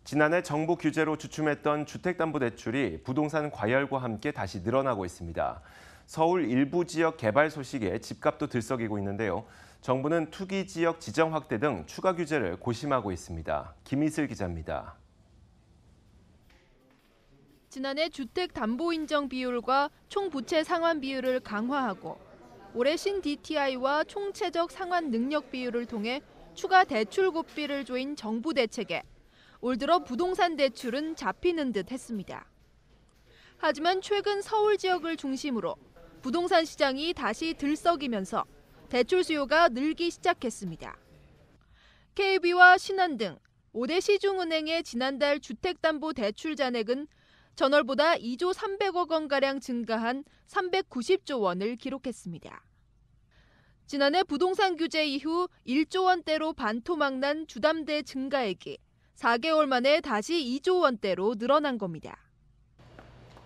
지난해 정부 규제로 주춤했던 주택담보대출이 부동산 과열과 함께 다시 늘어나고 있습니다. 서울 일부 지역 개발 소식에 집값도 들썩이고 있는데요. 정부는 투기 지역 지정 확대 등 추가 규제를 고심하고 있습니다. 김희슬 기자입니다. 지난해 주택담보인정 비율과 총부채 상환 비율을 강화하고 올해 신DTI와 총체적 상환 능력 비율을 통해 추가 대출 고삐를 조인 정부 대책에 올 들어 부동산 대출은 잡히는 듯 했습니다. 하지만 최근 서울 지역을 중심으로 부동산 시장이 다시 들썩이면서 대출 수요가 늘기 시작했습니다. KB와 신한 등 5대 시중은행의 지난달 주택담보대출 잔액은 전월보다 2조 300억 원가량 증가한 390조 원을 기록했습니다. 지난해 부동산 규제 이후 1조 원대로 반토막난 주담대 증가액이 4개월 만에 다시 2조 원대로 늘어난 겁니다.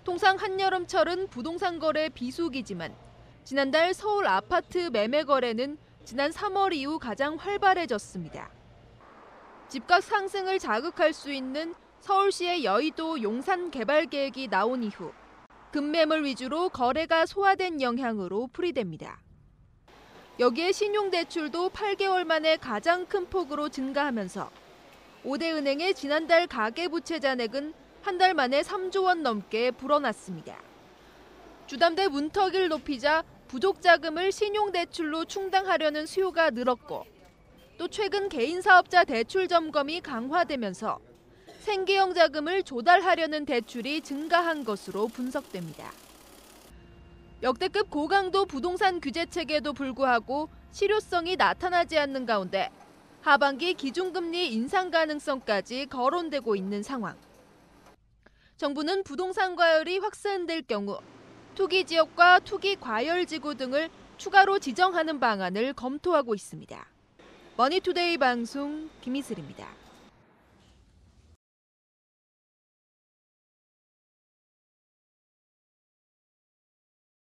통상 한여름철은 부동산 거래 비수기지만 지난달 서울 아파트 매매 거래는 지난 3월 이후 가장 활발해졌습니다. 집값 상승을 자극할 수 있는 서울시의 여의도 용산 개발 계획이 나온 이후 급매물 위주로 거래가 소화된 영향으로 풀이됩니다. 여기에 신용대출도 8개월 만에 가장 큰 폭으로 증가하면서 5대 은행의 지난달 가계부채 잔액은 한 달 만에 3조 원 넘게 불어났습니다. 주담대 문턱을 높이자 부족 자금을 신용대출로 충당하려는 수요가 늘었고 또 최근 개인사업자 대출 점검이 강화되면서 생계형 자금을 조달하려는 대출이 증가한 것으로 분석됩니다. 역대급 고강도 부동산 규제책에도 불구하고 실효성이 나타나지 않는 가운데 하반기 기준금리 인상 가능성까지 거론되고 있는 상황. 정부는 부동산 과열이 확산될 경우 투기 지역과 투기 과열 지구 등을 추가로 지정하는 방안을 검토하고 있습니다. 머니투데이 방송 김희슬입니다.